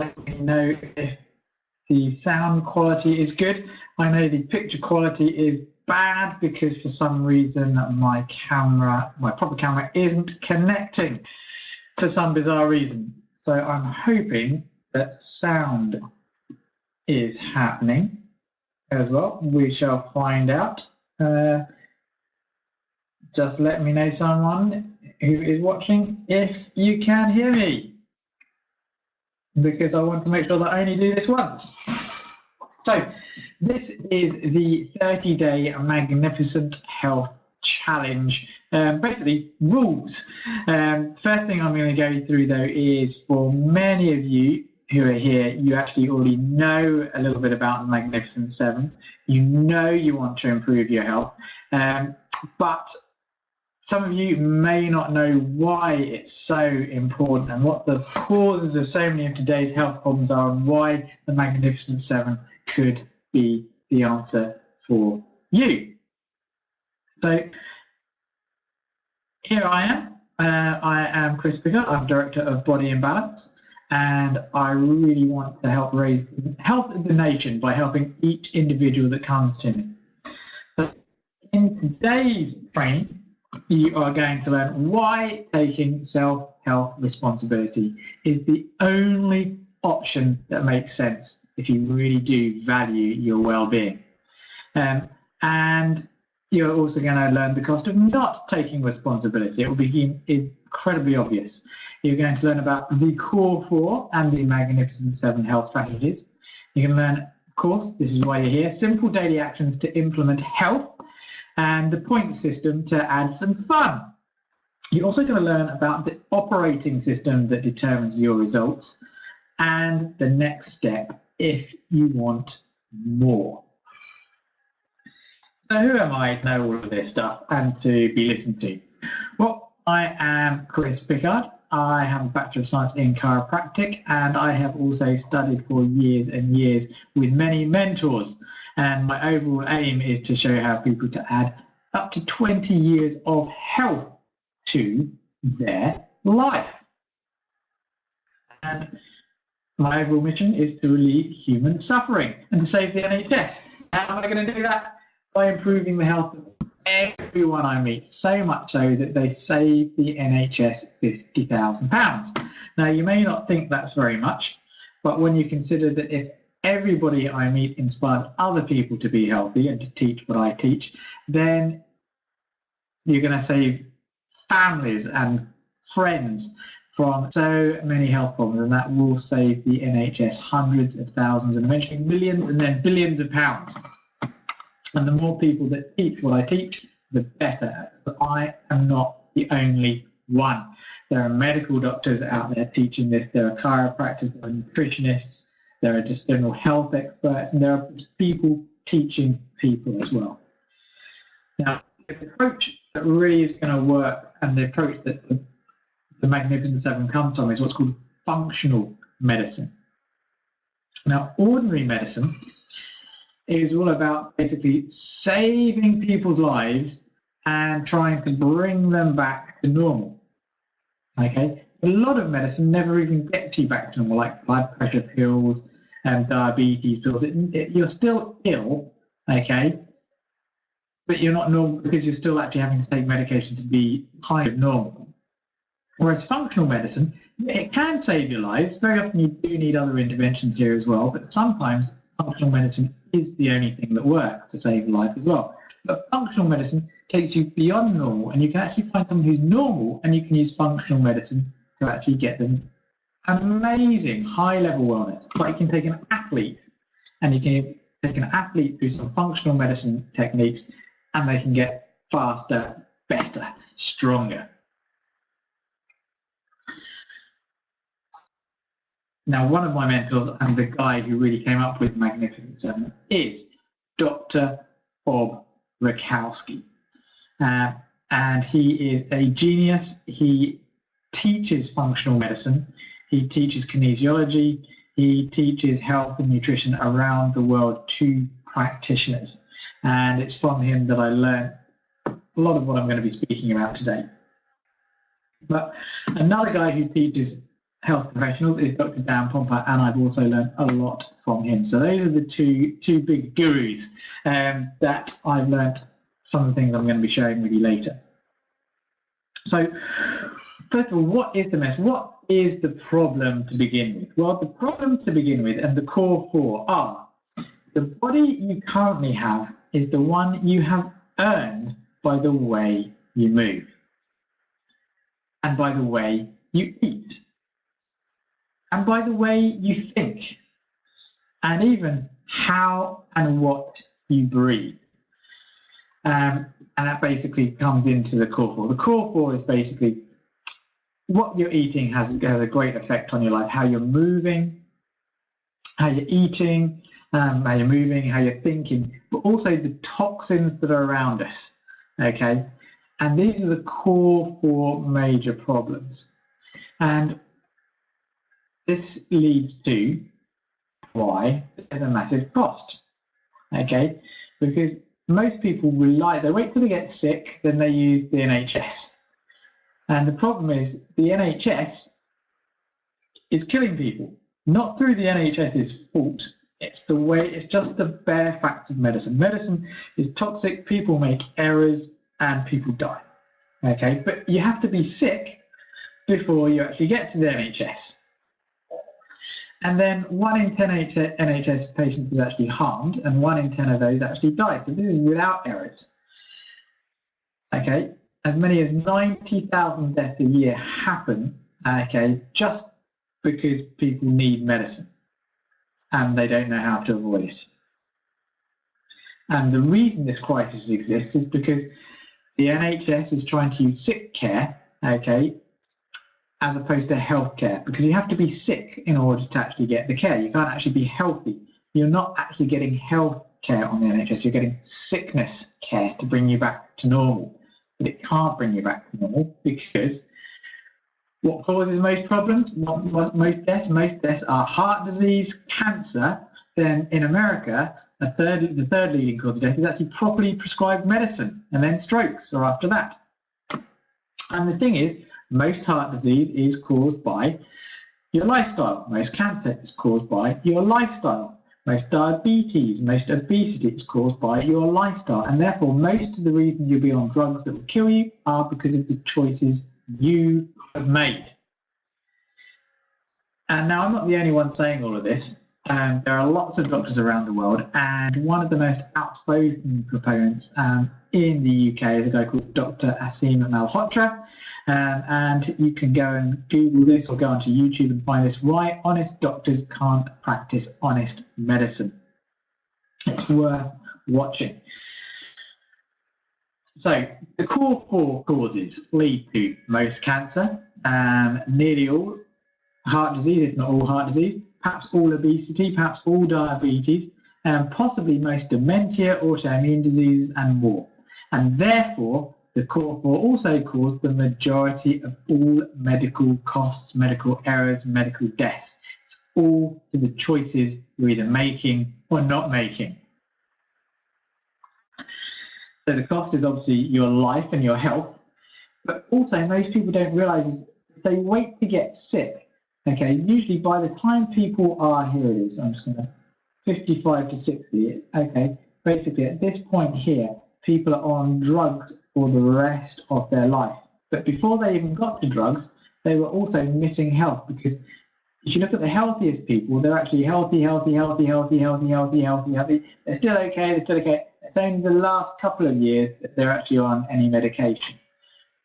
let me know if the sound quality is good. I know the picture quality is bad because for some reason my proper camera isn't connecting for some bizarre reason. So I'm hoping that sound is happening as well. We shall find out. Just let me know, someone who is watching, if you can hear me, because I want to make sure that I only do this once. So this is the 30-day Magnificent Health Challenge, basically rules. First thing I'm going to go through though is, for many of you who are here, you actually already know a little bit about the Magnificent Seven. You know you want to improve your health, but some of you may not know why it's so important and what the causes of so many of today's health problems are, and why the Magnificent Seven could be the answer for you. So here I am. I am Chris Pickard. I'm Director of Body Imbalance, and I really want to help raise the health of the nation by helping each individual that comes to me. So in today's training, you are going to learn why taking self-health responsibility is the only option that makes sense if you really do value your well-being. And you're also going to learn the cost of not taking responsibility. It will be incredibly obvious. You're going to learn about the Core 4 and the Magnificent 7 health strategies. You're going to learn, of course, this is why you're here, simple daily actions to implement health, and the point system to add some fun. You're also going to learn about the operating system that determines your results and the next step if you want more. So who am I to know all of this stuff and to be listened to? Well, I am Chris Pickard. I have a Bachelor of Science in Chiropractic, and I have also studied for years and years with many mentors. And my overall aim is to show how people to add up to 20 years of health to their life. And my overall mission is to relieve human suffering and to save the NHS. How am I going to do that? By improving the health of everyone I meet, so much so that they save the NHS £50,000. Now, you may not think that's very much, but when you consider that if everybody I meet inspires other people to be healthy and to teach what I teach, then you're going to save families and friends from so many health problems, and that will save the NHS hundreds of thousands and eventually millions and then billions of pounds. And the more people that teach what I teach, the better. I am not the only one. There are medical doctors out there teaching this. There are chiropractors, there are nutritionists, there are just general health experts, and there are people teaching people as well. Now, the approach that really is going to work, and the approach that the Magnificent Seven comes from, is what's called functional medicine. Now, ordinary medicine is all about basically saving people's lives and trying to bring them back to normal. Okay, a lot of medicine never even gets you back to normal, like blood pressure pills and diabetes pills. You're still ill, okay, but you're not normal because you're still actually having to take medication to be kind of normal. Whereas functional medicine, it can save your lives. Very often you do need other interventions here as well, but sometimes functional medicine is the only thing that works to save life as well. But functional medicine takes you beyond normal, and you can actually find someone who's normal, and you can use functional medicine to actually get them amazing high-level wellness. Like you can take an athlete, and you can take an athlete through some functional medicine techniques, and they can get faster, better, stronger. Now, one of my mentors and the guy who really came up with Magnificent Seven is Dr. Bob Rakowski. And he is a genius. He teaches functional medicine. He teaches kinesiology. He teaches health and nutrition around the world to practitioners. And it's from him that I learned a lot of what I'm going to be speaking about today. But another guy who teaches health professionals is Dr. Dan Pompa, and I've also learned a lot from him. So those are the two big gurus that I've learned some of the things I'm going to be sharing with you later. So first of all, what is the mess? What is the problem to begin with? Well, the problem to begin with and the core four are: the body you currently have is the one you have earned by the way you move and by the way you eat and by the way you think and even how and what you breathe. And that basically comes into the core four. The core four is basically what you're eating has a great effect on your life, how you're moving, how you're eating, how you're moving, how you're thinking, but also the toxins that are around us, okay? And these are the core four major problems. And this leads to why there's a massive cost, okay? Because most people they wait till they get sick, then they use the NHS. And the problem is the NHS is killing people, not through the NHS's fault. It's just the bare facts of medicine. Medicine is toxic, people make errors, and people die. Okay, but you have to be sick before you actually get to the NHS. And then 1 in 10 NHS patients is actually harmed, and 1 in 10 of those actually died. So this is without errors. Okay, as many as 90,000 deaths a year happen, okay, just because people need medicine and they don't know how to avoid it. And the reason this crisis exists is because the NHS is trying to use sick care, okay, as opposed to health care, because you have to be sick in order to actually get the care. You can't actually be healthy. You're not actually getting health care on the NHS, you're getting sickness care to bring you back to normal. But it can't bring you back to normal because what causes most problems, most deaths? Most deaths are heart disease, cancer. Then in America, the third leading cause of death is actually properly prescribed medicine, and then strokes are after that. And the thing is, most heart disease is caused by your lifestyle. Most cancer is caused by your lifestyle. Most diabetes, most obesity is caused by your lifestyle. And therefore, most of the reasons you'll be on drugs that will kill you are because of the choices you have made. And now I'm not the only one saying all of this. There are lots of doctors around the world, and one of the most outspoken proponents in the UK is a guy called Dr. Aseem Malhotra, and you can go and Google this or go onto YouTube and find this: why honest doctors can't practice honest medicine. It's worth watching. So the core four causes lead to most cancer, nearly all heart disease, if not all heart disease, perhaps all obesity, perhaps all diabetes, and possibly most dementia, autoimmune diseases, and more. And therefore, the core four also cause the majority of all medical costs, medical errors, medical deaths. It's all to the choices you're either making or not making. So the cost is obviously your life and your health, but also most people don't realize is they wait to get sick. Okay, usually by the time people are, here it is, I'm just going to 55 to 60, okay, basically at this point here, people are on drugs for the rest of their life. But before they even got to drugs, they were also missing health, because if you look at the healthiest people, they're actually healthy. They're still okay, It's only the last couple of years that they're actually on any medication.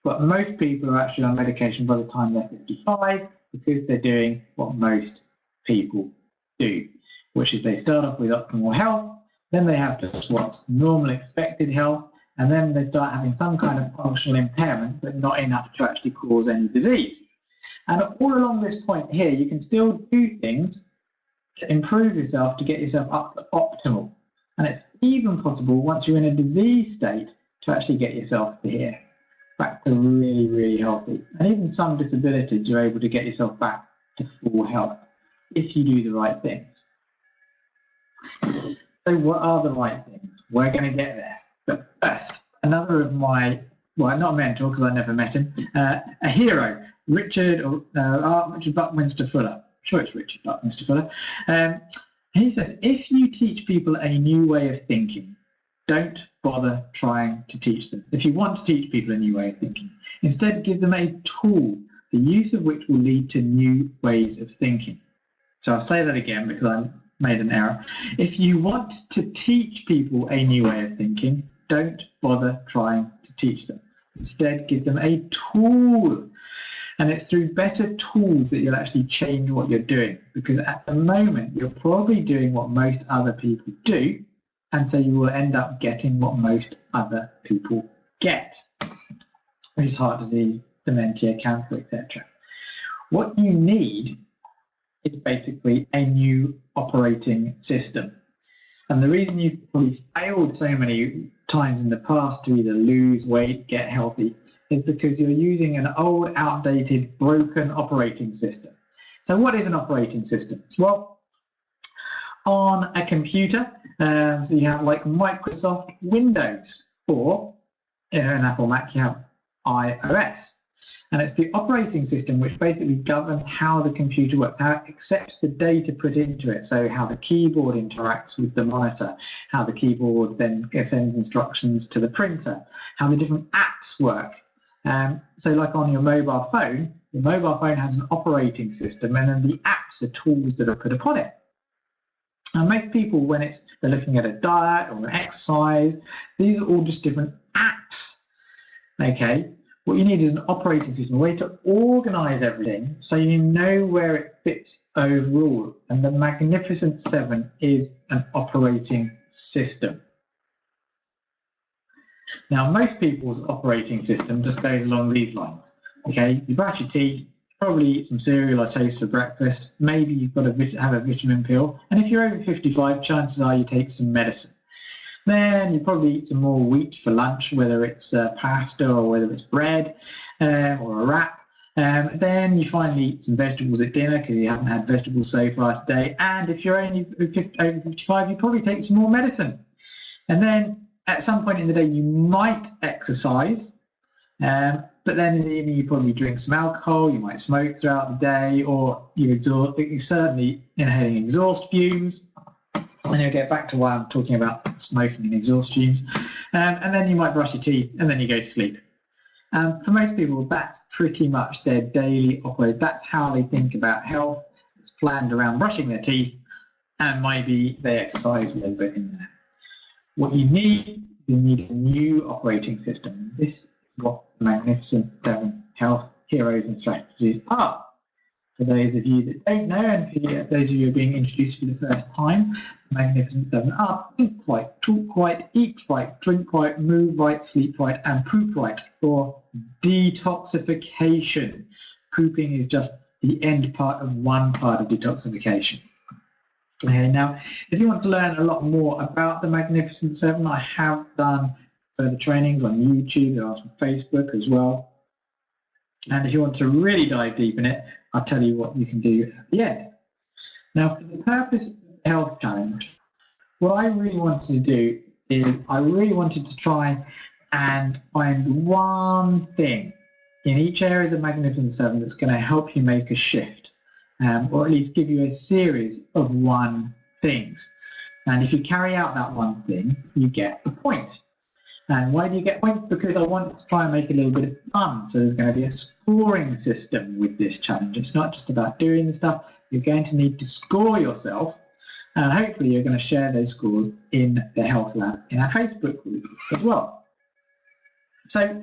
But most people are actually on medication by the time they're 55, because they're doing what most people do, which is they start off with optimal health, then they have just what's normal expected health, and then they start having some kind of functional impairment, but not enough to actually cause any disease. And all along this point here, you can still do things to improve yourself, to get yourself up to optimal. And it's even possible, once you're in a disease state, to actually get yourself to here, back to really, really healthy. And even some disabilities, you're able to get yourself back to full health if you do the right things. So what are the right things? We're going to get there. But first, another of my, well, not a mentor because I never met him, a hero, Richard Buckminster Fuller. I'm sure it's Richard Buckminster Fuller. He says, if you teach people a new way of thinking, don't bother trying to teach them. If you want to teach people a new way of thinking, instead give them a tool, the use of which will lead to new ways of thinking. So I'll say that again because I made an error. If you want to teach people a new way of thinking, don't bother trying to teach them. Instead, give them a tool. And it's through better tools that you'll actually change what you're doing. Because at the moment, you're probably doing what most other people do. And so you will end up getting what most other people get, which is heart disease, dementia, cancer, etc. What you need is basically a new operating system. And the reason you've probably failed so many times in the past to either lose weight, get healthy, is because you're using an old, outdated, broken operating system. So what is an operating system? Well, on a computer, so you have like Microsoft Windows, or an Apple Mac, you have iOS. And it's the operating system which basically governs how the computer works, how it accepts the data put into it. So how the keyboard interacts with the monitor, how the keyboard then sends instructions to the printer, how the different apps work. So like on your mobile phone has an operating system, and then the apps are tools that are put upon it. And most people, when they're looking at a diet or an exercise, these are all just different apps. Okay, what you need is an operating system, a way to organize everything so you know where it fits overall. And the Magnificent Seven is an operating system. Now, most people's operating system just goes along these lines. Okay, you brush your teeth, probably eat some cereal or toast for breakfast. Maybe you've got to have a vitamin pill. And if you're over 55, chances are you take some medicine. Then you probably eat some more wheat for lunch, whether it's pasta or whether it's bread or a wrap. Then you finally eat some vegetables at dinner because you haven't had vegetables so far today. And if you're only over 55, you probably take some more medicine. And then at some point in the day, you might exercise. But then in the evening, you probably drink some alcohol, you might smoke throughout the day, or you're certainly inhaling exhaust fumes. And you'll get back to why I'm talking about smoking and exhaust fumes. And then you might brush your teeth, and then you go to sleep. For most people, that's pretty much their daily operation. That's how they think about health. It's planned around brushing their teeth, and maybe they exercise a little bit in there. What you need is a new operating system. This is what the Magnificent Seven health heroes and strategies are. For those of you that don't know, and for those of you who are being introduced for the first time, the Magnificent Seven are think right, talk right, eat right, drink right, move right, sleep right, and poop right, for detoxification. Pooping is just the end part of one part of detoxification. Okay, now, if you want to learn a lot more about the Magnificent Seven, I have done further trainings on YouTube, there are some Facebook as well. And if you want to really dive deep in it, I'll tell you what you can do at the end. Now, for the purpose of the health challenge, what I really wanted to do is I really wanted to try and find one thing in each area of the Magnificent Seven that's going to help you make a shift, or at least give you a series of one things. And if you carry out that one thing, you get a point. And why do you get points? Because I want to try and make a little bit of fun. So there's going to be a scoring system with this challenge. It's not just about doing the stuff. You're going to need to score yourself. And hopefully you're going to share those scores in the Health Lab in our Facebook group as well. So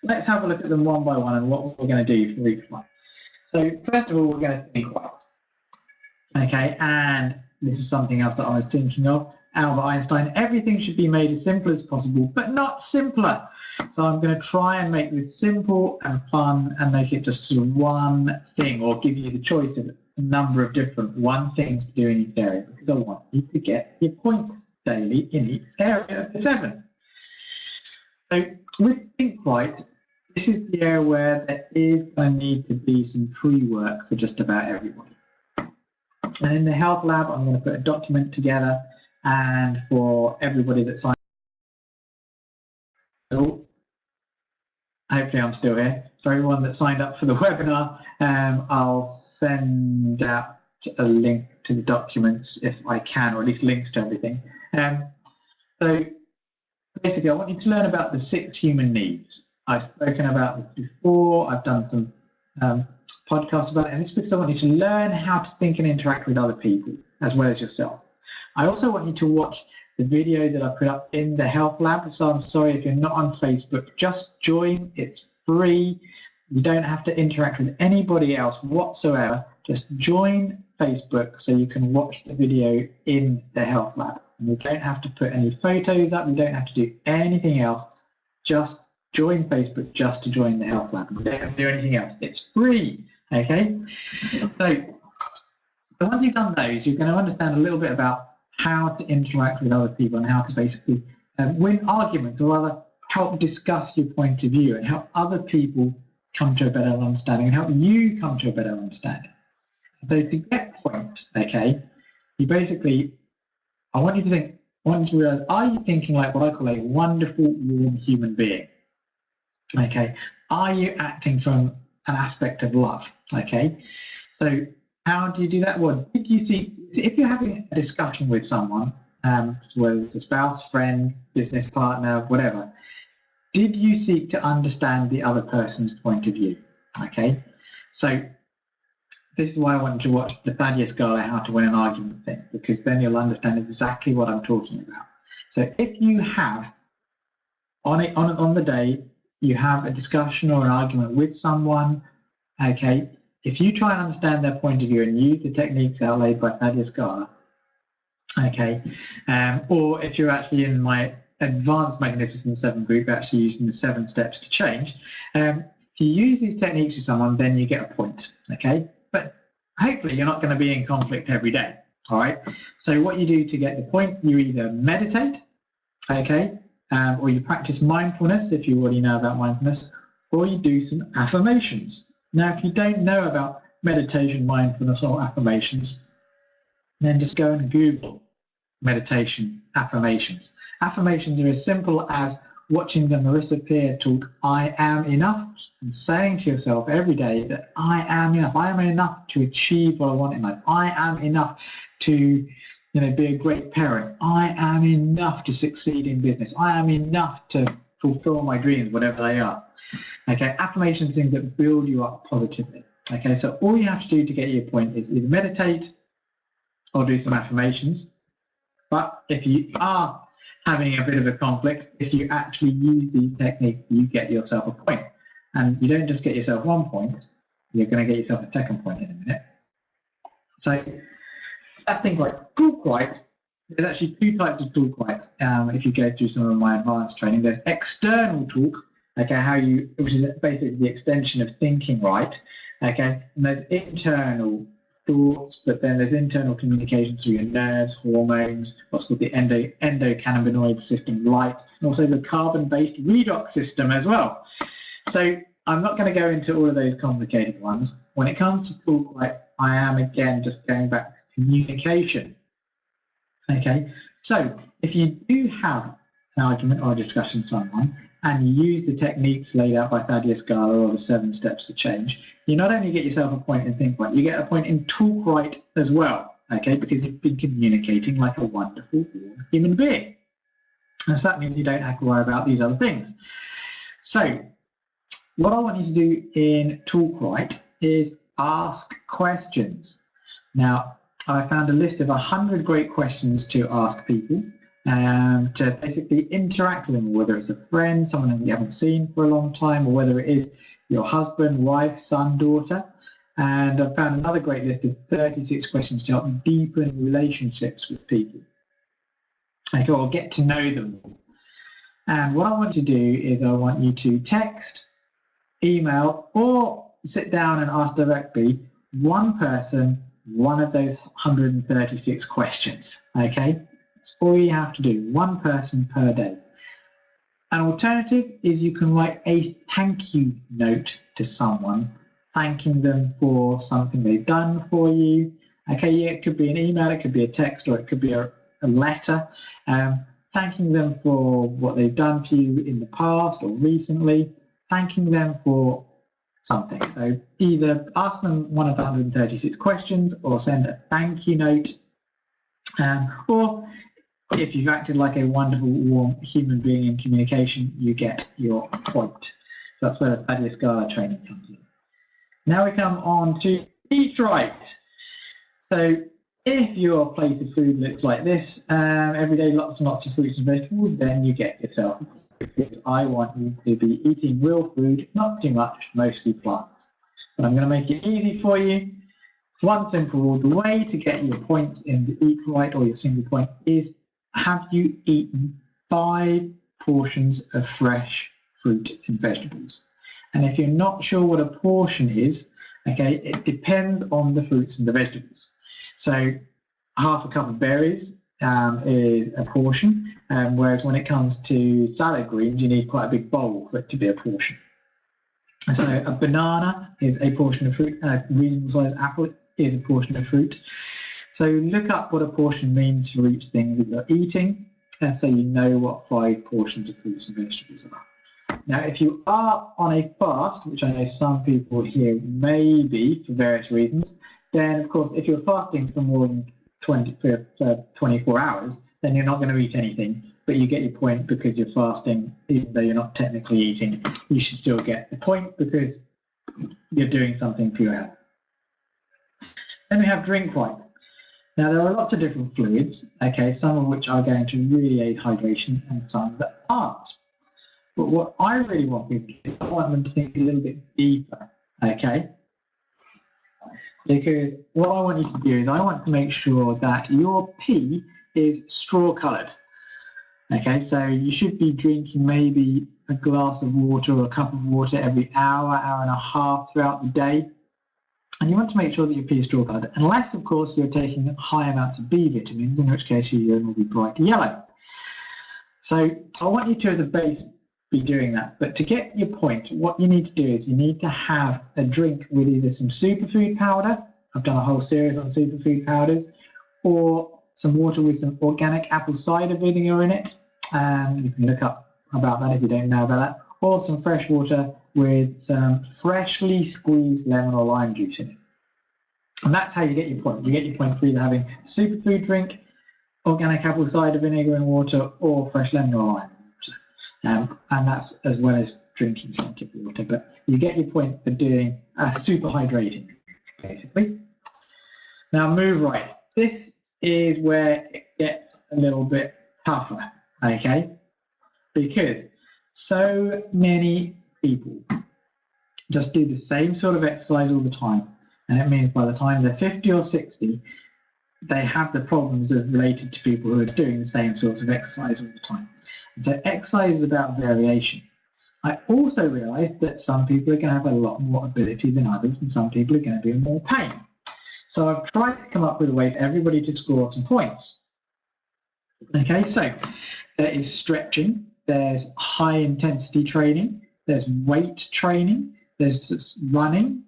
let's have a look at them one by one and what we're going to do for each one. So first of all, we're going to think right. Okay, and this is something else that I was thinking of. Albert Einstein, everything should be made as simple as possible, but not simpler. So I'm going to try and make this simple and fun and make it just sort of one thing, or give you the choice of a number of different one things to do in each area, because I want you to get your points daily in each area of the seven. So with Think Right, this is the area where there is going to need to be some pre-work for just about everybody. And in the Health Lab, I'm going to put a document together, and for everybody that signs up, hopefully I'm still here. For everyone that signed up for the webinar, I'll send out a link to the documents if I can, or at least links to everything. So basically, I want you to learn about the 6 human needs. I've spoken about this before. I've done some podcasts about it, and it's because I want you to learn how to think and interact with other people as well as yourself. I also want you to watch the video that I put up in the Health Lab. So I'm sorry if you're not on Facebook, just join. It's free. You don't have to interact with anybody else whatsoever. Just join Facebook so you can watch the video in the Health Lab. And you don't have to put any photos up. You don't have to do anything else. Just join Facebook just to join the Health Lab. You don't have to do anything else. It's free. Okay? So once you've done those, you're going to understand a little bit about how to interact with other people and how to basically win arguments, or rather help discuss your point of view and help other people come to a better understanding and help you come to a better understanding. So to get points, okay, you basically, I want you to realize, are you thinking like what I call a wonderful, warm human being? Okay, are you acting from an aspect of love? Okay, so how do you do that? Well, if you're having a discussion with someone, whether it's a spouse, friend, business partner, whatever, did you seek to understand the other person's point of view? Okay, so this is why I want you to watch the Thaddeus Gala How to Win an Argument thing, because then you'll understand exactly what I'm talking about. So if you have, on the day, you have a discussion or an argument with someone, okay, if you try and understand their point of view and use the techniques outlaid by Thaddeus Gala, okay, or if you're actually in my Advanced Magnificent 7 group, actually using the 7 steps to change, if you use these techniques with someone, then you get a point, okay? But hopefully you're not going to be in conflict every day, all right? So what you do to get the point, you either meditate, okay, or you practice mindfulness if you already know about mindfulness, or you do some affirmations. Now, if you don't know about meditation, mindfulness, or affirmations, then just go and Google meditation affirmations. Affirmations are as simple as watching the Marissa Peer talk, I am enough, and saying to yourself every day that I am enough. I am enough to achieve what I want in life. I am enough to be a great parent. I am enough to succeed in business. I am enough to fulfill my dreams, whatever they are. Okay, affirmations, things that build you up positively. Okay, so all you have to do to get your point is either meditate or do some affirmations. But if you are having a bit of a conflict, if you actually use these techniques, you get yourself a point. And you don't just get yourself 1 point, you're going to get yourself a second point in a minute. So that's things like talk right. There's actually 2 types of talk right. If you go through some of my advanced training, there's external talk, okay, which is basically the extension of thinking right, okay, and there's internal thoughts, but then there's internal communication through your nerves, hormones, what's called the endocannabinoid system, light, and also the carbon-based redox system as well. So I'm not going to go into all of those complicated ones. When it comes to talk right, I am again just going back to communication. Okay, so if you do have an argument or a discussion with someone and you use the techniques laid out by Thaddeus Gala or the 7 steps to change, you not only get yourself a point in think right, you get a point in talk right as well, okay, because you've been communicating like a wonderful human being. And so that means you don't have to worry about these other things. So what I want you to do in talk right is ask questions. Now, I found a list of 100 great questions to ask people to basically interact with them, whether it's a friend, someone that you haven't seen for a long time, or whether it is your husband, wife, son, daughter. And I found another great list of 36 questions to help deepen relationships with people. Okay, or get to know them. And what I want you to do is I want you to text, email, or sit down and ask directly one person one of those 136 questions, okay? That's all you have to do, one person per day. An alternative is you can write a thank you note to someone, thanking them for something they've done for you. Okay, yeah, it could be an email, it could be a text, or it could be a letter, thanking them for what they've done for you in the past or recently, thanking them for something. So either ask them one of the 136 questions or send a thank you note. Or if you've acted like a wonderful, warm human being in communication, you get your point. That's where the Paddy Scala training comes in. Now we come on to eat right. So if your plate of food looks like this, every day lots and lots of fruits and vegetables, then you get yourself, because I want you to be eating real food, not too much, mostly plants. But I'm going to make it easy for you. One simple rule: the way to get your points in the eat right or your single point is, have you eaten 5 portions of fresh fruit and vegetables? And if you're not sure what a portion is, okay, it depends on the fruits and the vegetables. So half a cup of berries is a portion, whereas when it comes to salad greens, you need quite a big bowl for it to be a portion. So a banana is a portion of fruit, a reasonable sized apple is a portion of fruit. So look up what a portion means for each thing that you're eating, and so you know what 5 portions of fruits and vegetables are. Now, if you are on a fast, which I know some people here may be for various reasons, then of course, if you're fasting for more than 24 hours, then you're not going to eat anything, but you get your point because you're fasting, even though you're not technically eating. You should still get the point because you're doing something for your health. Then we have drink right. Now, there are lots of different fluids, okay, some of which are going to really aid hydration and some that aren't. But what I really want people to do, I want them to think a little bit deeper, okay? Because what I want you to do is I want to make sure that your pee is straw coloured. Okay, so you should be drinking maybe a glass of water or a cup of water every hour, hour and a half throughout the day. And you want to make sure that your pee is straw coloured, unless, of course, you're taking high amounts of B vitamins, in which case your urine will be bright yellow. So I want you to, as a base, be doing that. But to get your point, what you need to do is you need to have a drink with either some superfood powder. I've done a whole series on superfood powders, or some water with some organic apple cider vinegar in it. You can look up about that if you don't know about that. Or some fresh water with some freshly squeezed lemon or lime juice in it. And that's how you get your point. You get your point for either having a superfood drink, organic apple cider vinegar and water, or fresh lemon or lime water. And that's as well as drinking plenty of water. But you get your point for doing super hydrating, basically. Now, move right. This is where it gets a little bit tougher, okay? Because so many people just do the same sort of exercise all the time. And it means by the time they're 50 or 60, they have the problems of related to people who are doing the same sorts of exercise all the time. And so exercise is about variation. I also realized that some people are going to have a lot more ability than others, and some people are going to be in more pain. So I've tried to come up with a way for everybody to score some points. Okay, so there is stretching, there's high intensity training, there's weight training, there's running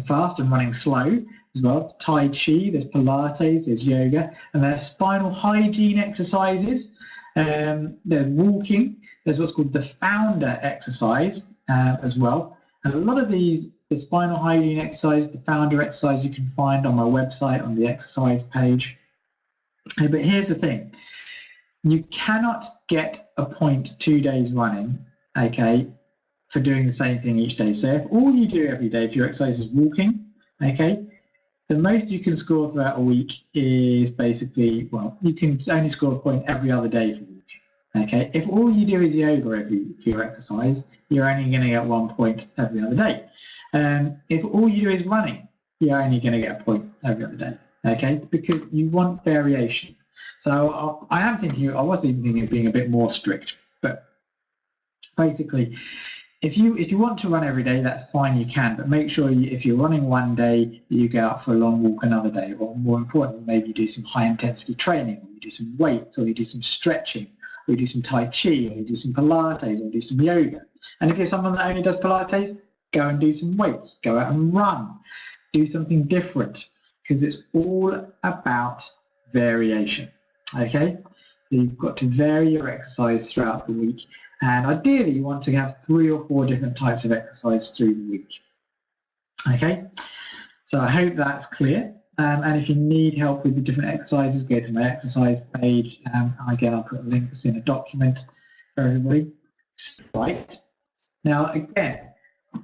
fast and running slow as well. It's Tai Chi, there's Pilates, there's yoga, and there's spinal hygiene exercises. There's walking, there's what's called the founder exercise as well. And a lot of these, the spinal hygiene exercise, the founder exercise, you can find on my website on the exercise page. But here's the thing, you cannot get a point 2 days running, okay, for doing the same thing each day. So if all you do every day, if your exercise is walking, okay, the most you can score throughout a week is basically, well, you can only score a point every other day for walking. Okay, if all you do is yoga for your exercise, you're only going to get 1 point every other day. If all you do is running, you're only going to get a point every other day. Okay, because you want variation. So I was even thinking of being a bit more strict, but basically, if you want to run every day, that's fine, you can, but make sure if you're running one day, you go out for a long walk another day, or more importantly, maybe you do some high intensity training, or you do some weights, or you do some stretching, or you do some Tai Chi, or you do some Pilates, or you do some yoga. And if you're someone that only does Pilates, go and do some weights, go out and run, do something different, because it's all about variation, okay? You've got to vary your exercise throughout the week. And ideally, you want to have 3 or 4 different types of exercise through the week. Okay, so I hope that's clear. And if you need help with the different exercises, go to my exercise page. Again, I'll put links in a document for everybody. Right. Now, again,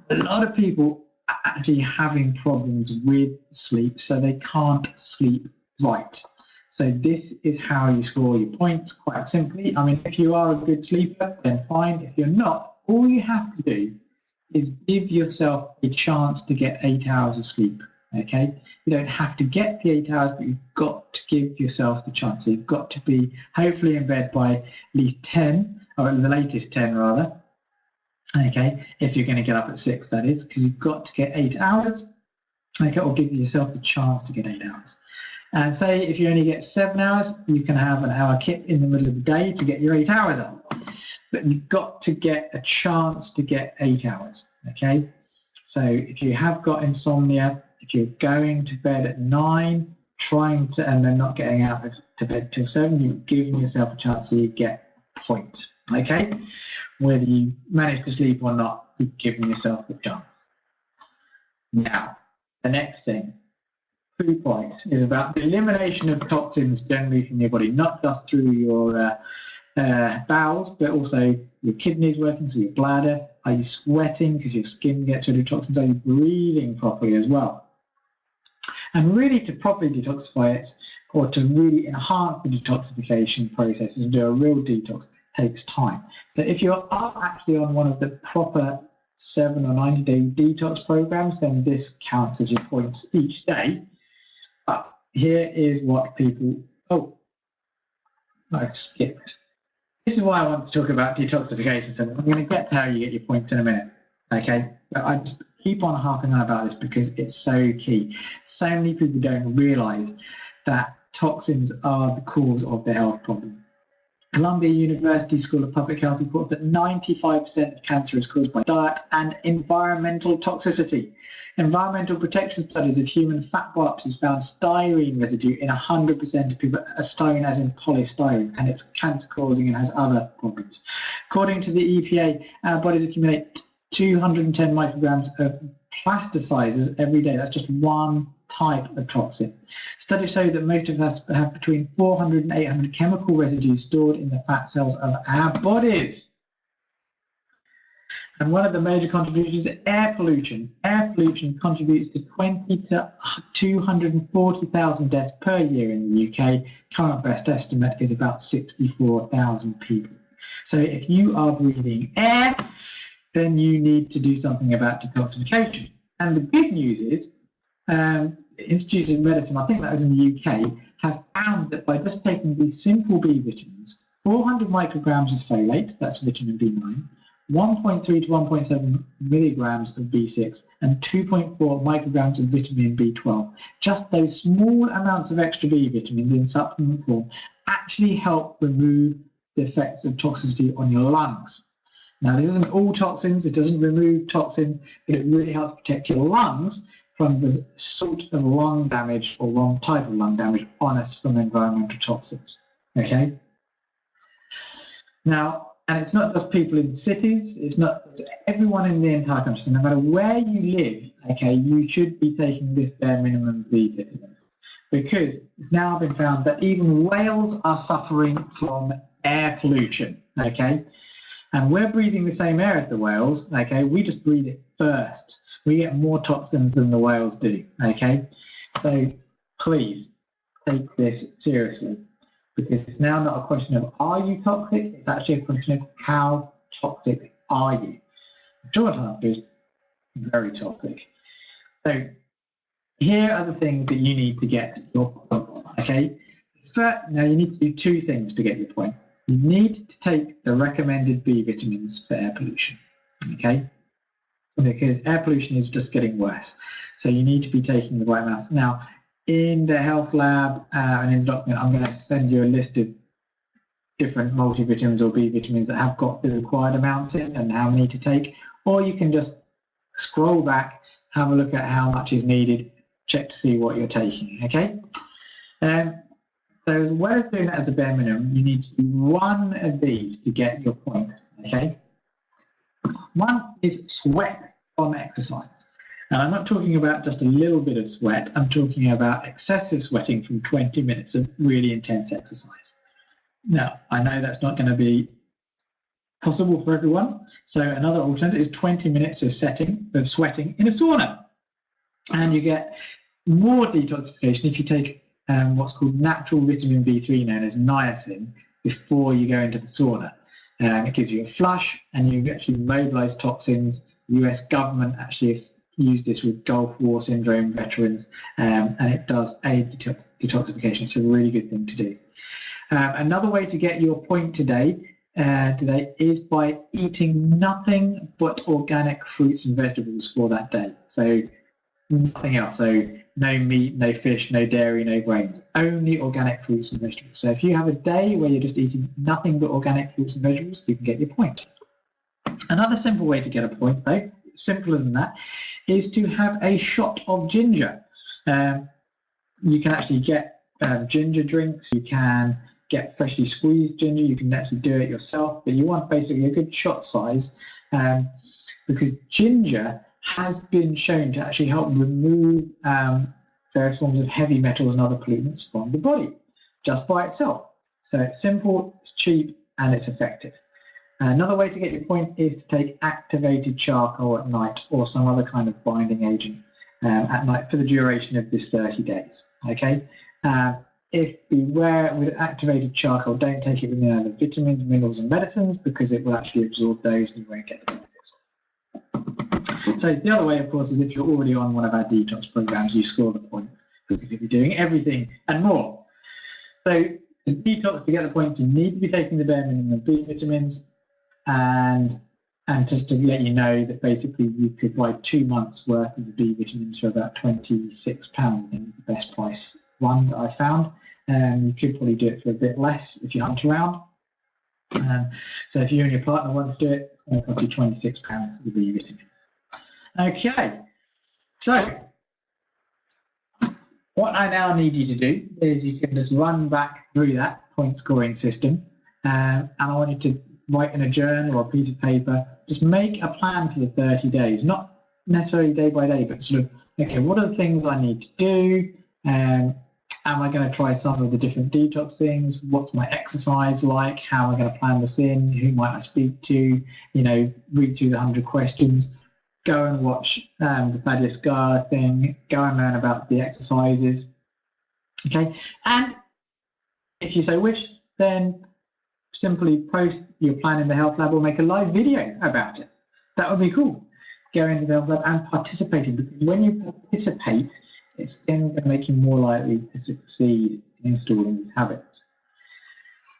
a lot of people are actually having problems with sleep, so they can't sleep right. So this is how you score your points, quite simply. I mean, if you are a good sleeper, then fine. If you're not, all you have to do is give yourself a chance to get 8 hours of sleep. Okay, you don't have to get the 8 hours, but you've got to give yourself the chance. So you've got to be hopefully in bed by at least 10, or at the latest 10 rather. Okay, if you're going to get up at 6, that is, because you've got to get 8 hours. Okay, or give yourself the chance to get 8 hours. And say if you only get 7 hours, you can have an hour kip in the middle of the day to get your 8 hours up. But you've got to get a chance to get 8 hours. Okay, so if you have got insomnia, if you're going to bed at 9, and then not getting out to bed till 7, you're giving yourself a chance so you get a point. Okay, whether you manage to sleep or not, you're giving yourself a chance. Now, the next thing, 3 points, is about the elimination of toxins generally from your body, not just through your bowels, but also your kidneys working, so your bladder. Are you sweating because your skin gets rid of toxins? Are you breathing properly as well? And really, to properly detoxify it, or to really enhance the detoxification processes and do a real detox, takes time. So if you are actually on one of the proper 7 or 90-day detox programs, then this counts as your points each day. But here is what people... Oh, I skipped. This is why I want to talk about detoxification. So I'm going to get to how you get your points in a minute. Okay, but I just keep on harping on about this because it's so key. So many people don't realize that toxins are the cause of their health problem. Columbia University School of Public Health reports that 95% of cancer is caused by diet and environmental toxicity. Environmental protection studies of human fat biopsies found styrene residue in 100% of people, styrene as in polystyrene, and it's cancer-causing and has other problems. According to the EPA, our bodies accumulate 210 micrograms of plasticizers every day. That's just one type of toxin. Studies show that most of us have between 400 and 800 chemical residues stored in the fat cells of our bodies. And one of the major contributions is air pollution. Air pollution contributes to 20 to 240,000 deaths per year in the UK. Current best estimate is about 64,000 people. So if you are breathing air, then you need to do something about detoxification. And the good news is, Institute of Medicine, I think that was in the UK, have found that by just taking these simple B vitamins, 400 micrograms of folate, that's vitamin B9, 1.3 to 1.7 milligrams of B6, and 2.4 micrograms of vitamin B12. Just those small amounts of extra B vitamins in supplement form actually help remove the effects of toxicity on your lungs. Now, this isn't all toxins, it doesn't remove toxins, but it really helps protect your lungs from the sort of lung damage or wrong type of lung damage on us from environmental toxins. Okay? Now, and it's not just people in cities, it's everyone in the entire country. So no matter where you live, okay, you should be taking this bare minimum B vitamins. Because it's now been found that even whales are suffering from air pollution, okay? And we're breathing the same air as the whales, okay? We just breathe it first. We get more toxins than the whales do, okay? So please take this seriously, because it's now not a question of are you toxic, it's actually a question of how toxic are you. The short answer is very toxic. So here are the things that you need to get your point, okay? First, now you need to do 2 things to get your point. You need to take the recommended B vitamins for air pollution, okay? Because air pollution is just getting worse. So you need to be taking the right amounts. Now, in the health lab and in the document, I'm going to send you a list of different multivitamins or B vitamins that have got the required amounts in and how many to take. Or you can just scroll back, have a look at how much is needed, check to see what you're taking, okay? So as well as doing that as a bare minimum, you need to do one of these to get your point, Okay. One is sweat from exercise. And I'm not talking about just a little bit of sweat. I'm talking about excessive sweating from 20 minutes of really intense exercise. Now, I know that's not going to be possible for everyone. So another alternative is 20 minutes of sweating in a sauna. And you get more detoxification if you take what's called natural vitamin B3, known as niacin, before you go into the sauna. It gives you a flush and you actually mobilize toxins. The US government actually used this with Gulf War syndrome veterans, and it does aid detoxification. It's a really good thing to do. Another way to get your point today is by eating nothing but organic fruits and vegetables for that day. So nothing else. So no meat, no fish, no dairy, no grains. Only organic fruits and vegetables. So if you have a day where you're just eating nothing but organic fruits and vegetables, you can get your point. Another simple way to get a point, though, simpler than that, is to have a shot of ginger. You can actually get ginger drinks. You can get freshly squeezed ginger. You can actually do it yourself, but you want basically a good shot size because ginger has been shown to actually help remove various forms of heavy metals and other pollutants from the body just by itself. So it's simple, it's cheap, and it's effective. Another way to get your point is to take activated charcoal at night or some other kind of binding agent at night for the duration of this 30 days. Okay. Beware with activated charcoal, don't take it with any other vitamins, minerals, and medicines because it will actually absorb those and you won't get the benefits. So the other way, of course, is if you're already on one of our detox programs, you score the point because you'll be doing everything and more. So to detox, to get the point, you need to be taking the bare minimum of B vitamins, and just to let you know that basically you could buy 2 months worth of the B vitamins for about £26. I think the best price one that I found. You could probably do it for a bit less if you hunt around. So if you and your partner want to do it, it's going to cost you £26 for the B vitamins. Okay, so what I now need you to do is you can just run back through that point scoring system, and I want you to write in a journal or a piece of paper, just make a plan for the 30 days, not necessarily day by day, but sort of, okay, what are the things I need to do? Am I going to try some of the different detox things? What's my exercise like? How am I going to plan this in? Who might I speak to? Read through the 100 questions. Go and watch the Thaddeus Gala thing. Go and learn about the exercises. Okay, and if you so wish, then simply post your plan in the health lab or make a live video about it. That would be cool. Go into the health lab and participate in, because when you participate, it's then going to make you more likely to succeed in installing these habits.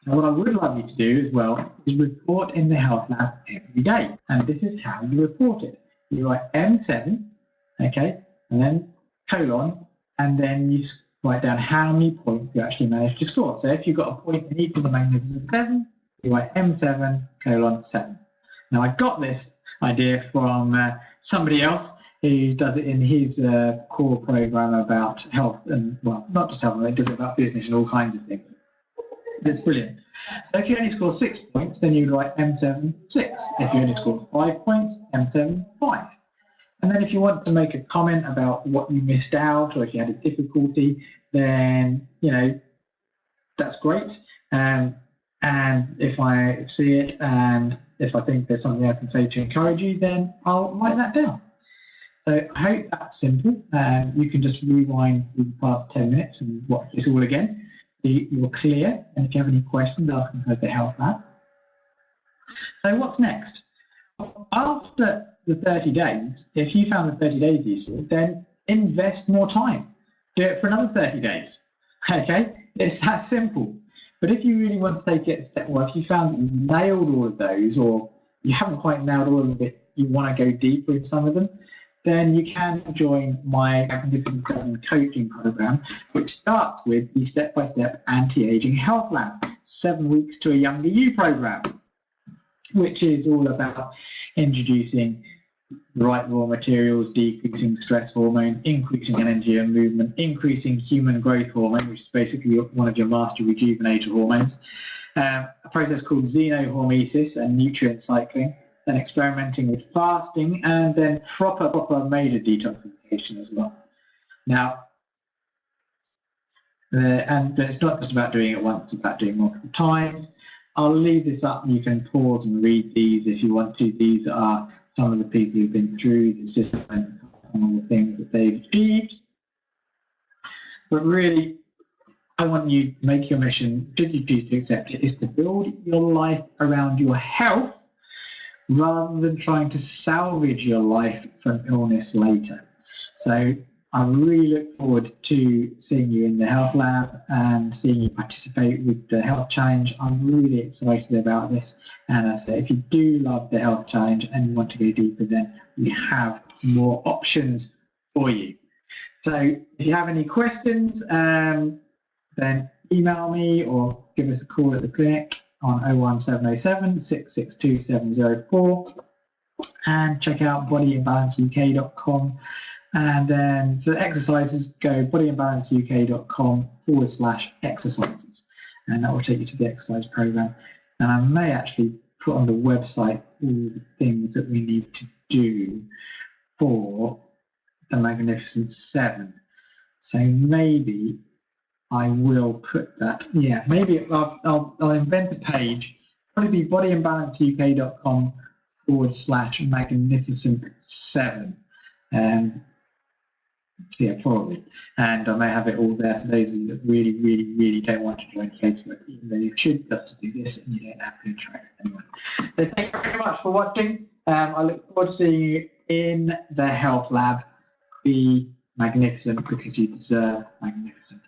Now, what I would love you to do as well is report in the health lab every day, and this is how you report it. You write M7, okay, and then colon, and then you write down how many points you actually managed to score. So if you've got a point in each of the magnificent 7, you write M7 colon 7. Now I got this idea from somebody else who does it in his core program about health, and well, not just health, it does it about business and all kinds of things. It's brilliant. So if you only score 6 points, then you'd write M7 6. If you only score 5 points, M7 5. And then if you want to make a comment about what you missed out, or if you had a difficulty, then that's great. And if I see it and if I think there's something I can say to encourage you, then I'll write that down. So I hope that's simple. You can just rewind the past 10 minutes and watch this all again. You're clear, and if you have any questions, ask them to help that. So what's next? After the 30 days, if you found the 30 days useful, then invest more time. Do it for another 30 days. Okay? It's that simple. But if you really want to take it a step more, if you found that you nailed all of those, or you haven't quite nailed all of it, you want to go deeper in some of them, then you can join my Magnificent 7 coaching program, which starts with the step-by-step anti-aging health lab, 7 weeks to a younger you program, which is all about introducing the right raw materials, decreasing stress hormones, increasing energy and movement, increasing human growth hormone, which is basically one of your master rejuvenator hormones, a process called xenohormesis and nutrient cycling, then experimenting with fasting, and then proper major detoxification as well. Now, and it's not just about doing it once, it's about doing multiple times. I'll leave this up. You can pause and read these if you want to. These are some of the people who've been through the system and all the things that they've achieved. But really, I want you to make your mission, should you choose to accept it, is to build your life around your health rather than trying to salvage your life from illness later. So I really look forward to seeing you in the health lab and seeing you participate with the health challenge. I'm really excited about this. And I say, if you do love the health challenge and you want to go deeper, then we have more options for you. So if you have any questions, then email me or give us a call at the clinic on 01707 662 704 and check out bodyandbalanceuk.com. And then for the exercises, go bodyandbalanceuk.com/exercises, and that will take you to the exercise program. And I may actually put on the website all the things that we need to do for the Magnificent Seven. So maybe I will put that. Yeah, maybe I'll invent a page. Probably be bodyandbalanceuk.com/Magnificent7. Yeah, probably. And I may have it all there for those of you that really don't want to join Facebook, even though you should love to do this and you don't have to interact with anyone. So thank you very much for watching. I look forward to seeing you in the health lab. Be magnificent because you deserve magnificent.